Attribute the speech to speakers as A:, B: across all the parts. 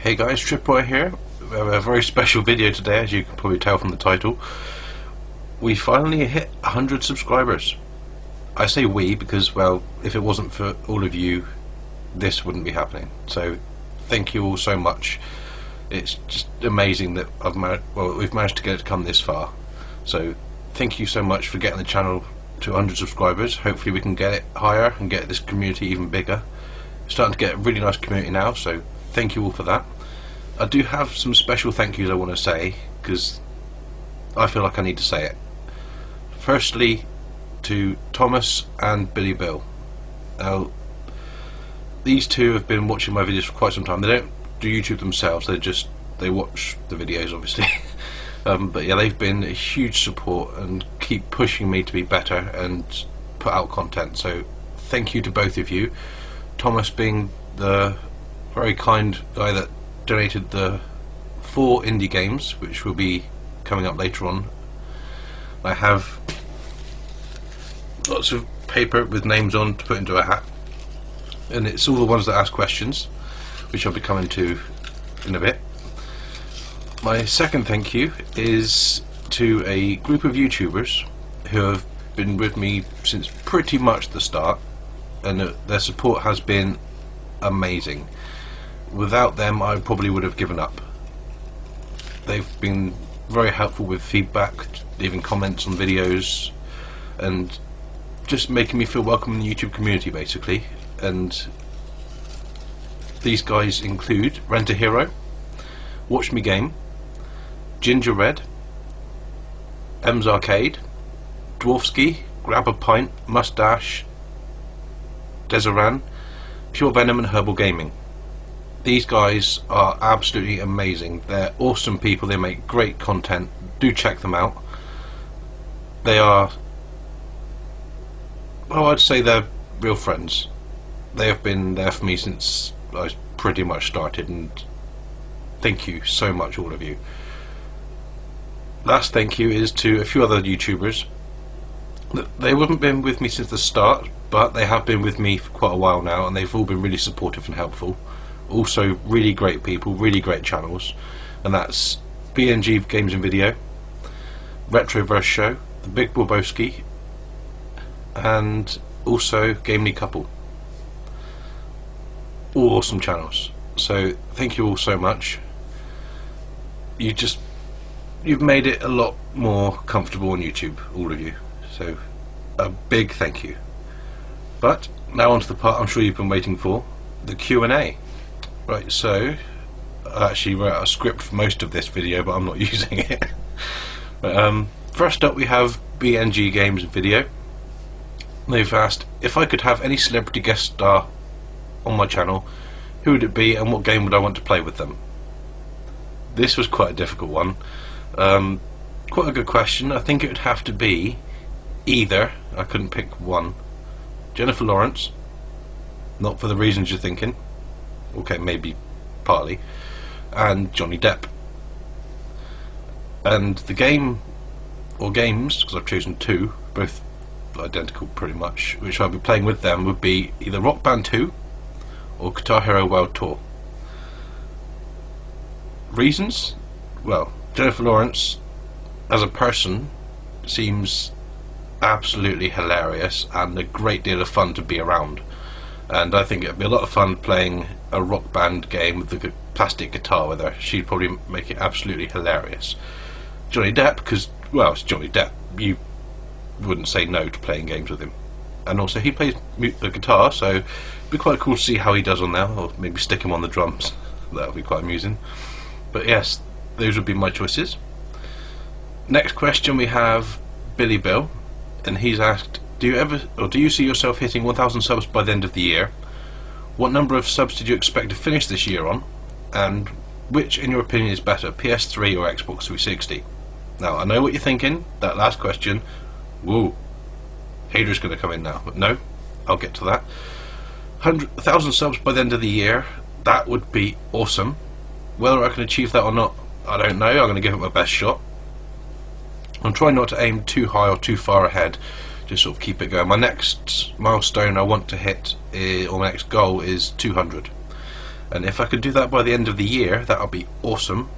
A: Hey guys, Tripwire here. We have a very special video today, as you can probably tell from the title. We finally hit 100 subscribers. I say we because, well, if it wasn't for all of you, this wouldn't be happening. So thank you all so much. It's just amazing that we've managed to get it to come this far. So thank you so much for getting the channel to 100 subscribers. Hopefully we can get it higher and get this community even bigger. It's starting to get a really nice community now, so thank you all for that. I do have some special thank yous I want to say, because I feel like I need to say it. Firstly, to Thomas and Billy Bill. Now, these two have been watching my videos for quite some time. They don't do YouTube themselves, they watch the videos obviously. But yeah, they've been a huge support and keep pushing me to be better and put out content, so thank you to both of you. Thomas being the very kind guy that donated the 4 indie games, which will be coming up later on. I have lots of paper with names on to put into a hat, and it's all the ones that ask questions, which I'll be coming to in a bit. My second thank you is to a group of YouTubers who have been with me since pretty much the start, and their support has been amazing. Without them I probably would have given up. They've been very helpful with feedback, leaving comments on videos, and just making me feel welcome in the YouTube community basically. And these guys include Rent a Hero, Watch Me Game, Ginger Red, M's Arcade, Dwarfski, Grab a Pint, Mustache, Deseran, Pure Venom and Herbal Gaming. These guys are absolutely amazing. They're awesome people, they make great content. Do check them out. They are, well, I'd say they're real friends. They have been there for me since I pretty much started, and thank you so much, all of you. Last thank you is to a few other YouTubers. They haven't been with me since the start, but they have been with me for quite a while now, and they've all been really supportive and helpful. Also really great people, really great channels, and that's BNG Games and Video, Retroverse Show, The Big Borbowski, and also Gamely Couple. All awesome channels. So thank you all so much. You've made it a lot more comfortable on YouTube, all of you. So a big thank you. But now on to the part I'm sure you've been waiting for, the Q&A. Right, so I actually wrote out a script for most of this video, but I'm not using it. But, first up we have BNG Games Video. They've asked if I could have any celebrity guest star on my channel, who would it be and what game would I want to play with them? This was quite a difficult one. Quite a good question. I think it would have to be either, I couldn't pick one, Jennifer Lawrence, not for the reasons you're thinking, okay, maybe partly, and Johnny Depp. And the game, or games, because I've chosen 2, both identical pretty much, which I'll be playing with them would be either Rock Band 2 or Guitar Hero World Tour. Reasons? Well, Jennifer Lawrence as a person seems absolutely hilarious and a great deal of fun to be around, and I think it'd be a lot of fun playing a Rock Band game with the plastic guitar with her. She'd probably make it absolutely hilarious. Johnny Depp, because, well, it's Johnny Depp, you wouldn't say no to playing games with him, and also he plays the guitar, so it'd be quite cool to see how he does on there, or maybe stick him on the drums. That would be quite amusing. But yes, those would be my choices. Next question we have Billy Bill, and he's asked, do you see yourself hitting 1,000 subs by the end of the year? What number of subs did you expect to finish this year on? And which, in your opinion, is better, PS3 or Xbox 360? Now, I know what you're thinking, that last question, whoa, haters gonna come in now, but no, I'll get to that. 1,000 subs by the end of the year, that would be awesome. Whether I can achieve that or not, I don't know. I'm going to give it my best shot. I'm trying not to aim too high or too far ahead, just sort of keep it going. My next milestone I want to hit, or my next goal, is 200. And if I could do that by the end of the year, that would be awesome.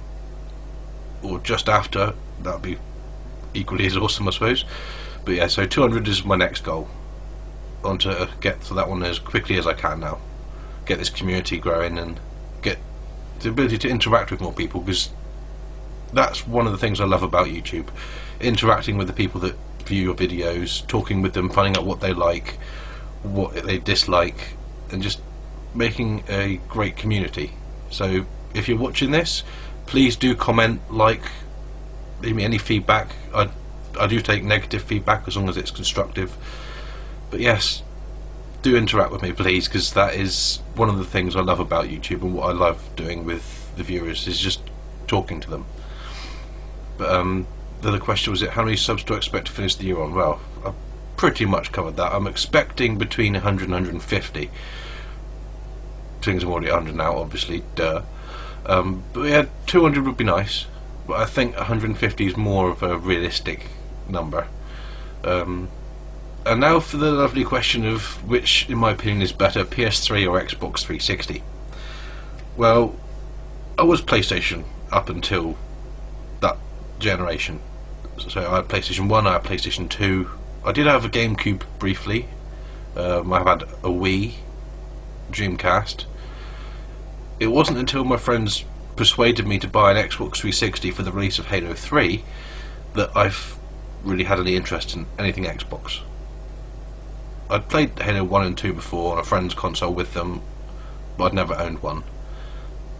A: Or just after, that would be equally as awesome, I suppose. But yeah, so 200 is my next goal. I want to get to that one as quickly as I can now. Get this community growing and get the ability to interact with more people, because that's one of the things I love about YouTube. Interacting with the people that view your videos, talking with them, finding out what they like, what they dislike, and just making a great community. So if you're watching this, please do comment, like, leave me any feedback. I do take negative feedback as long as it's constructive. But yes, do interact with me, please, because that is one of the things I love about YouTube, and what I love doing with the viewers is just talking to them. But the other question was, how many subs do I expect to finish the year on? Well, I've pretty much covered that. I'm expecting between 100 and 150. Things I'm already 100 now, obviously, duh. But yeah, 200 would be nice, but I think 150 is more of a realistic number. And now for the lovely question of which, in my opinion, is better, PS3 or Xbox 360. Well, I was PlayStation up until that generation. So I had PlayStation 1, I had PlayStation 2. I did have a GameCube briefly. I've had a Wii, Dreamcast. It wasn't until my friends persuaded me to buy an Xbox 360 for the release of Halo 3 that I've really had any interest in anything Xbox. I'd played Halo 1 and 2 before on a friend's console with them, but I'd never owned one.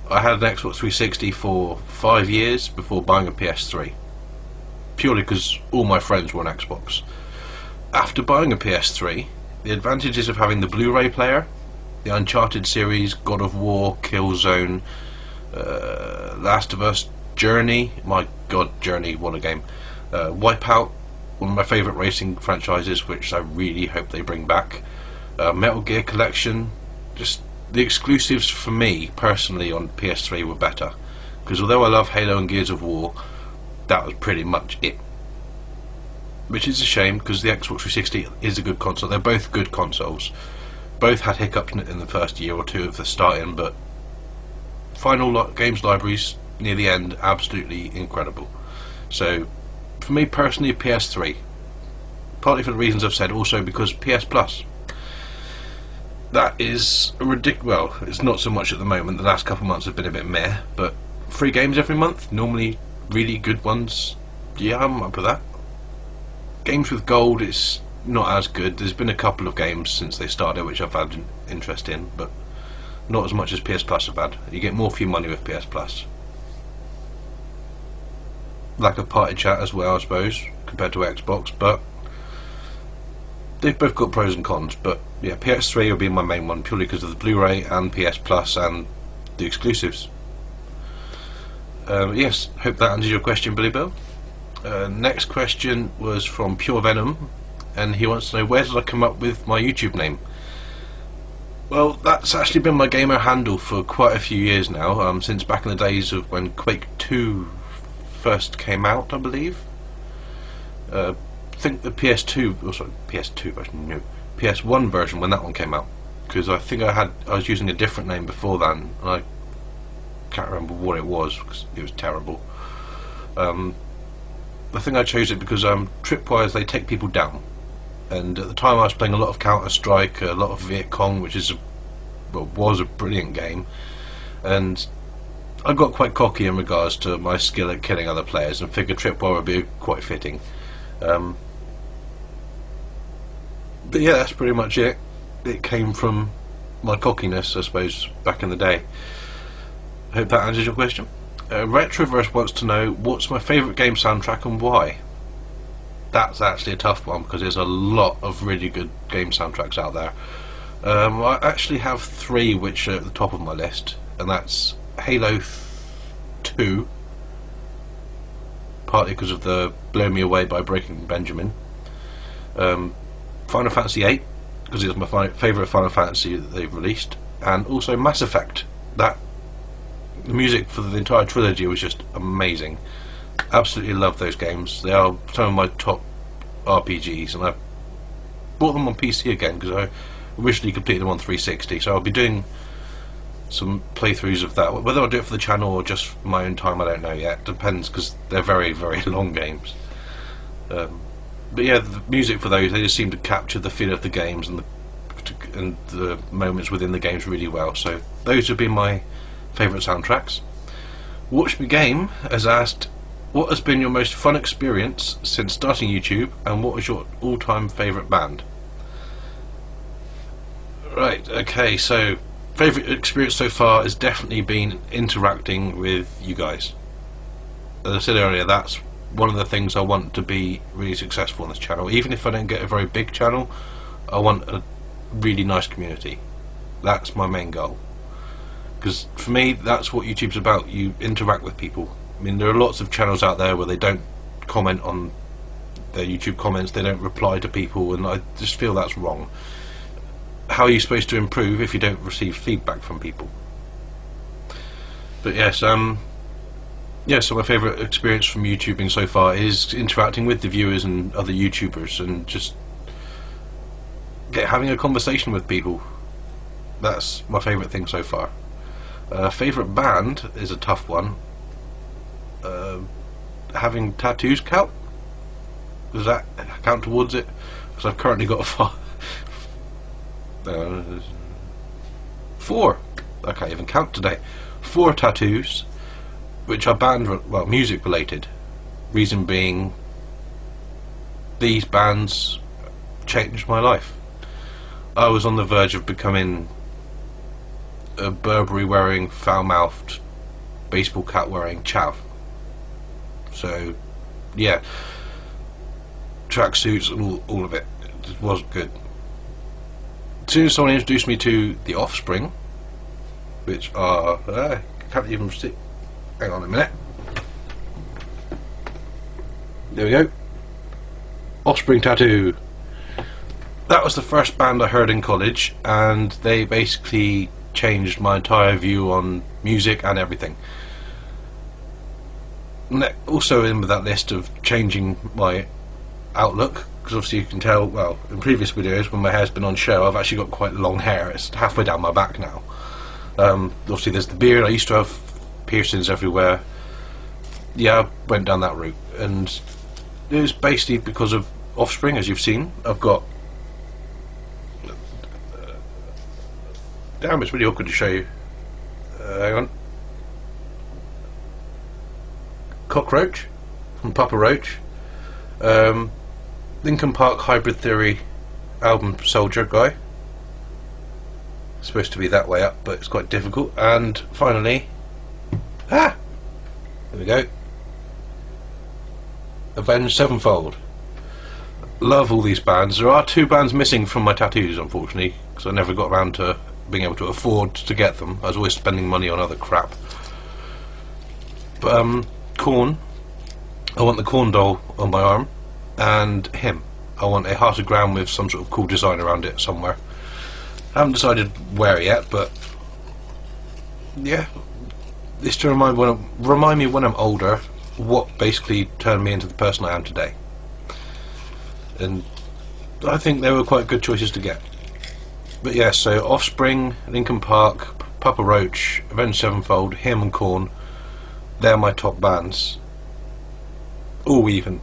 A: I had an Xbox 360 for 5 years before buying a PS3, purely because all my friends were on Xbox. After buying a PS3, the advantages of having the Blu-ray player, the Uncharted series, God of War, Killzone, Last of Us, Journey, my god, Journey, what a game, Wipeout, one of my favourite racing franchises, which I really hope they bring back, Metal Gear Collection. Just the exclusives for me personally on PS3 were better, because although I love Halo and Gears of War, that was pretty much it. Which is a shame, because the Xbox 360 is a good console. They're both good consoles. Both had hiccups in the first year or two of the starting, but final games libraries near the end, absolutely incredible. So for me personally, PS3, partly for the reasons I've said, also because PS Plus, that is a ridiculous. Well, it's not so much at the moment. The last couple of months have been a bit meh, but free games every month, normally really good ones. Yeah, I'm up with that. Games with gold, it's not as good. There's been a couple of games since they started which I've had interest in, but not as much as PS Plus have had. You get more for your money with PS Plus. Lack of party chat as well, I suppose, compared to Xbox, but they've both got pros and cons. But yeah, PS3 will be my main one, purely because of the Blu-ray and PS Plus and the exclusives. Yes, hope that answers your question, Billy Bill. Next question was from Pure Venom, and he wants to know, where did I come up with my YouTube name? Well, that's actually been my gamer handle for quite a few years now, since back in the days of when Quake 2 first came out, I believe. I think the PS2 version, no, PS1 version when that one came out, because I think I was using a different name before then, and I can't remember what it was because it was terrible. I think I chose it because tripwires, they take people down, and at the time I was playing a lot of Counter-Strike, a lot of Viet Cong, which was a brilliant game, and I got quite cocky in regards to my skill at killing other players, and figured tripwire would be quite fitting. But yeah, that's pretty much it. It came from my cockiness, I suppose, back in the day. I hope that answers your question. Retroverse wants to know, what's my favourite game soundtrack and why? That's actually a tough one, because there's a lot of really good game soundtracks out there. I actually have 3 which are at the top of my list, and that's Halo 2, partly because of the Blow Me Away by Breaking Benjamin, Final Fantasy 8, because it was my favourite Final Fantasy that they've released, and also Mass Effect. The music for the entire trilogy was just amazing. Absolutely love those games. They are some of my top RPGs, and I bought them on PC again because I originally completed them on 360, so I'll be doing some playthroughs of that. Whether I'll do it for the channel or just for my own time, I don't know yet. Depends, because they're very, very long games. But yeah, the music for those, they just seem to capture the feel of the games and the moments within the games really well. So those would be my favourite soundtracks. Watch Me Game has asked, what has been your most fun experience since starting YouTube, and what was your all-time favourite band? Right, okay, so favourite experience so far has definitely been interacting with you guys. As I said earlier, that's one of the things I want to be really successful on this channel. Even if I don't get a very big channel, I want a really nice community. That's my main goal. Because for me, that's what YouTube's about. You interact with people. I mean, there are lots of channels out there where they don't comment on their YouTube comments, they don't reply to people, and I just feel that's wrong. How are you supposed to improve if you don't receive feedback from people? But yes, yeah, so my favourite experience from YouTubing so far is interacting with the viewers and other YouTubers, and just having a conversation with people. That's my favourite thing so far. Favourite band is a tough one. Having tattoos count? Does that count towards it? Because I've currently got 4. I can't even count today. 4 tattoos, which are music related. Reason being, these bands changed my life. I was on the verge of becoming a Burberry wearing, foul mouthed, baseball cap wearing chav. So yeah, tracksuits and all of it. It just wasn't good. As soon as someone introduced me to The Offspring, which are I can't even see. Hang on a minute. There we go. Offspring tattoo. That was the first band I heard in college, and they basically changed my entire view on music and everything. Also in with that list of changing my outlook, because obviously you can tell, well, in previous videos when my hair's been on show, I've actually got quite long hair. It's halfway down my back now. Obviously there's the beard. I used to have piercings everywhere. Yeah, I went down that route, and it was basically because of Offspring. As you've seen, I've got damn, it's really awkward to show you. Hang on. Cockroach from Papa Roach. Linkin Park Hybrid Theory album Soldier guy. It's supposed to be that way up, but it's quite difficult. And finally, there we go. Avenged Sevenfold. Love all these bands. There are 2 bands missing from my tattoos, unfortunately, because I never got around to being able to afford to get them. I was always spending money on other crap. But Korn, I want the Korn doll on my arm, and him. I want a heartogram with some sort of cool design around it somewhere. I haven't decided where yet, but yeah, this to remind me when I'm older what basically turned me into the person I am today. And I think they were quite good choices to get. But yeah, so Offspring, Linkin Park, Papa Roach, Avenged Sevenfold, him and Korn, they're my top bands. All even.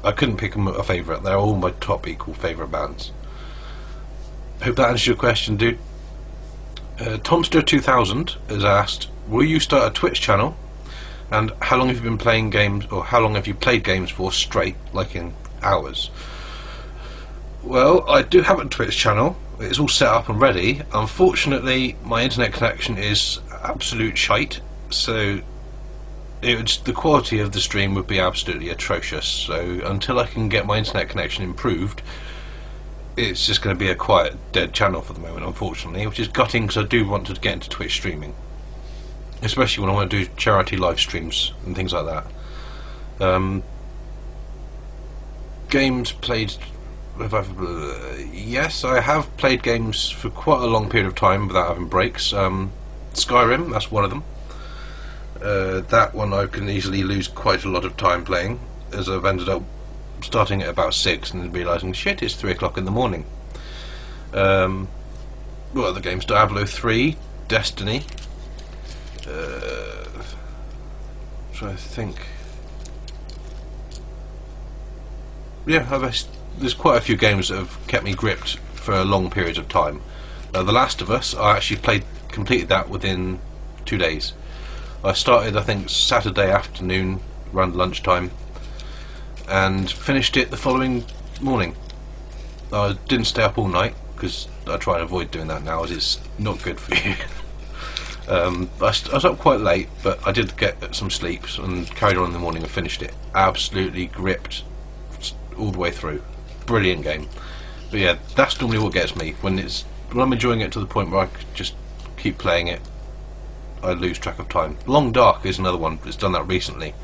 A: I couldn't pick a favourite. They're all my top equal favourite bands. Hope that answers your question, dude. Tomster2000 has asked, will you start a Twitch channel? And how long have you been playing games, or how long have you played games for straight, like in hours? Well, I do have a Twitch channel. It's all set up and ready. Unfortunately, my internet connection is absolute shite, so the quality of the stream would be absolutely atrocious. So until I can get my internet connection improved, it's just going to be a quiet, dead channel for the moment, unfortunately, which is gutting, because I do want to get into Twitch streaming, especially when I want to do charity live streams and things like that. Games played. Yes, I have played games for quite a long period of time without having breaks. Skyrim, that's one of them. That one I can easily lose quite a lot of time playing, as I've ended up starting at about 6 and realising, shit, it's 3 o'clock in the morning. Well, the game's Diablo 3, Destiny. Trying to think. Yeah, there's quite a few games that have kept me gripped for long periods of time. The Last of Us, I actually completed that within 2 days. I started, I think, Saturday afternoon around lunchtime, and finished it the following morning. I didn't stay up all night because I try and avoid doing that now, as it's not good for you. I was up quite late, but I did get some sleep and carried on in the morning and finished it. Absolutely gripped all the way through. Brilliant game. But yeah, that's normally what gets me when I'm enjoying it to the point where I could just keep playing it. I lose track of time. Long Dark is another one that's done that recently.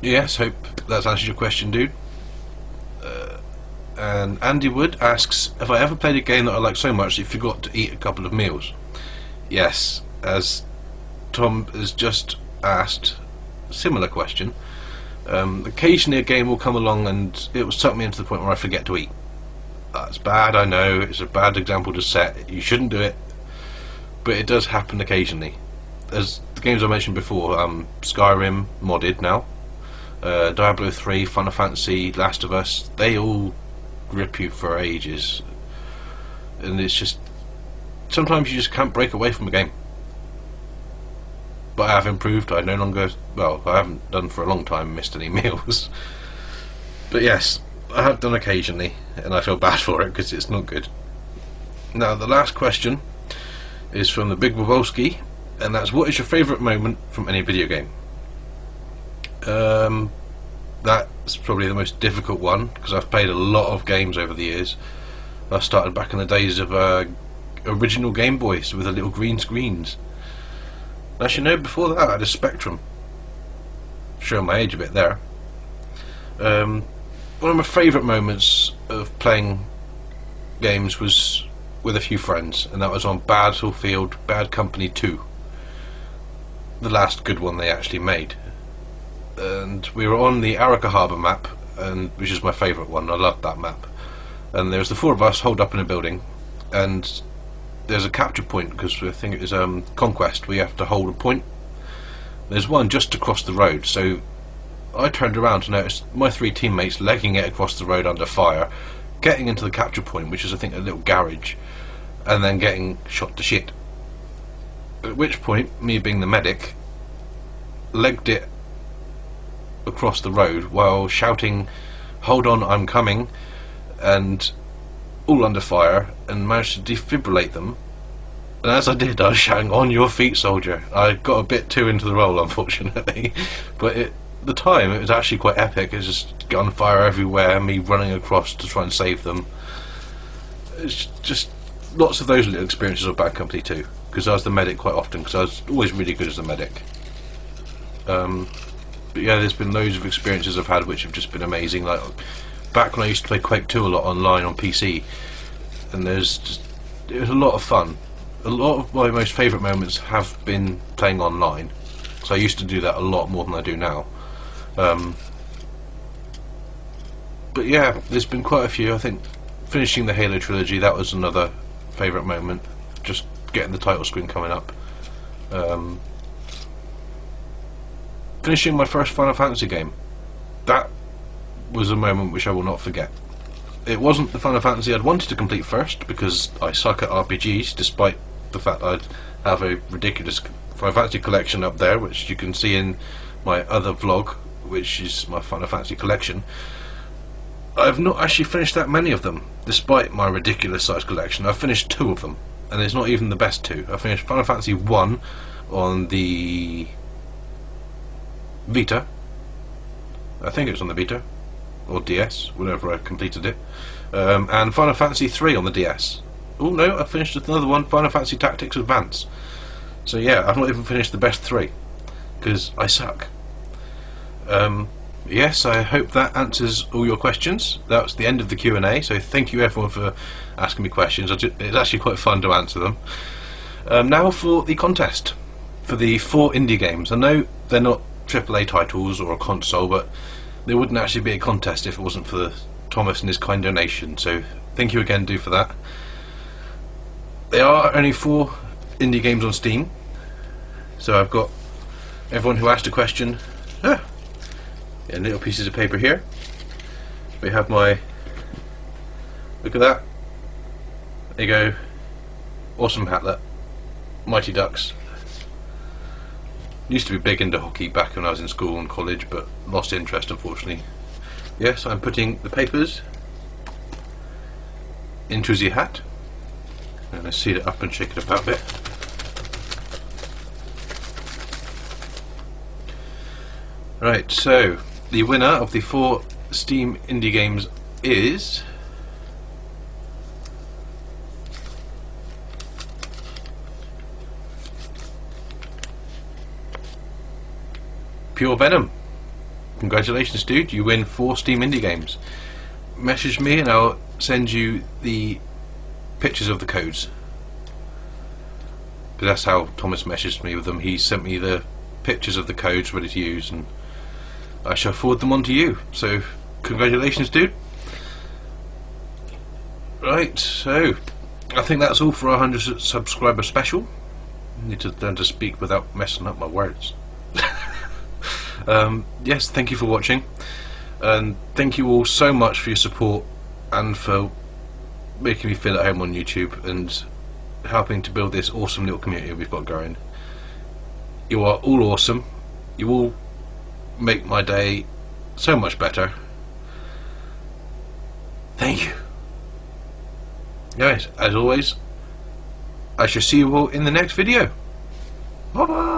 A: Yes, hope that's answered your question, dude. And Andy Wood asks, have I ever played a game that I like so much that you forgot to eat a couple of meals? Yes, as Tom has just asked a similar question. Occasionally a game will come along and it will suck me into the point where I forget to eat. That's bad, I know, it's a bad example to set, you shouldn't do it, but it does happen occasionally. As the games I mentioned before, Skyrim modded now, Diablo 3, Final Fantasy, Last of Us, they all grip you for ages, and it's just, sometimes you just can't break away from a game. But I have improved. I no longer, well, I haven't done for a long time missed any meals, but yes, I have done occasionally, and I feel bad for it because it's not good. Now the last question is from the Big Wawolski, and that's, what is your favourite moment from any video game? That's probably the most difficult one because I've played a lot of games over the years. I started back in the days of original Game Boys with the little green screens. Actually, no, before that I had a Spectrum. Showing my age a bit there. One of my favourite moments of playing games was with a few friends, and that was on Battlefield Bad Company 2. The last good one they actually made. And we were on the Arica Harbour map, which is my favourite one. I loved that map. And there was the four of us holed up in a building, and there's a capture point because I think it was Conquest. We have to hold a point. There's one just across the road, so I turned around to notice my three teammates legging it across the road under fire, getting into the capture point, which is I think a little garage, and then getting shot to shit. At which point, me being the medic, legged it across the road while shouting, "Hold on, I'm coming," and all under fire, and managed to defibrillate them. And as I did, I was shouting, "On your feet, soldier." I got a bit too into the role, unfortunately, but at the time it was actually quite epic. It was just gunfire everywhere, me running across to try and save them. It's just lots of those little experiences of Bad Company 2, because I was the medic quite often, because I was always really good as a medic. But yeah, there's been loads of experiences I've had which have just been amazing. Like back when I used to play Quake 2 a lot online on PC, and it was a lot of fun. A lot of my most favourite moments have been playing online, so I used to do that a lot more than I do now. But yeah, there's been quite a few. I think finishing the Halo trilogy, that was another favourite moment, just getting the title screen coming up. Finishing my first Final Fantasy game, that was a moment which I will not forget. It wasn't the Final Fantasy I'd wanted to complete first, because I suck at RPGs, despite the fact I'd have a ridiculous Final Fantasy collection up there, which you can see in my other vlog, which is my Final Fantasy collection. I've not actually finished that many of them, despite my ridiculous size collection. I've finished 2 of them, and it's not even the best 2. I finished Final Fantasy 1 on the Vita. I think it was on the Vita or DS, whenever I completed it, and Final Fantasy 3 on the DS. Oh no, I finished another one, Final Fantasy Tactics Advance. So yeah, I've not even finished the best 3 because I suck. Yes, I hope that answers all your questions. That's the end of the Q&A, so thank you everyone for asking me questions. It's actually quite fun to answer them. Now for the contest for the 4 indie games. I know they're not AAA titles or a console, but there wouldn't actually be a contest if it wasn't for Thomas and his kind donation, so thank you again, for that. There are only 4 indie games on Steam, so I've got everyone who asked a question in little pieces of paper here. We have my, look at that, there you go, awesome hatlet, Mighty Ducks. Used to be big into hockey back when I was in school and college, but lost interest unfortunately. Yes, I'm putting the papers into the hat. I'm going to seal it up and shake it about a bit. Right, so the winner of the 4 Steam indie games is Pure Venom. Congratulations, dude, you win 4 Steam indie games. Message me and I'll send you the pictures of the codes, because that's how Thomas messaged me with them. He sent me the pictures of the codes ready to use, and I shall forward them on to you. So congratulations, dude. Right, so I think that's all for our 100 subscriber special. I need to learn to speak without messing up my words. Yes, thank you for watching, and thank you all so much for your support and for making me feel at home on YouTube and helping to build this awesome little community we've got going. You are all awesome. You all make my day so much better. Thank you. Guys, as always, I shall see you all in the next video. Bye bye.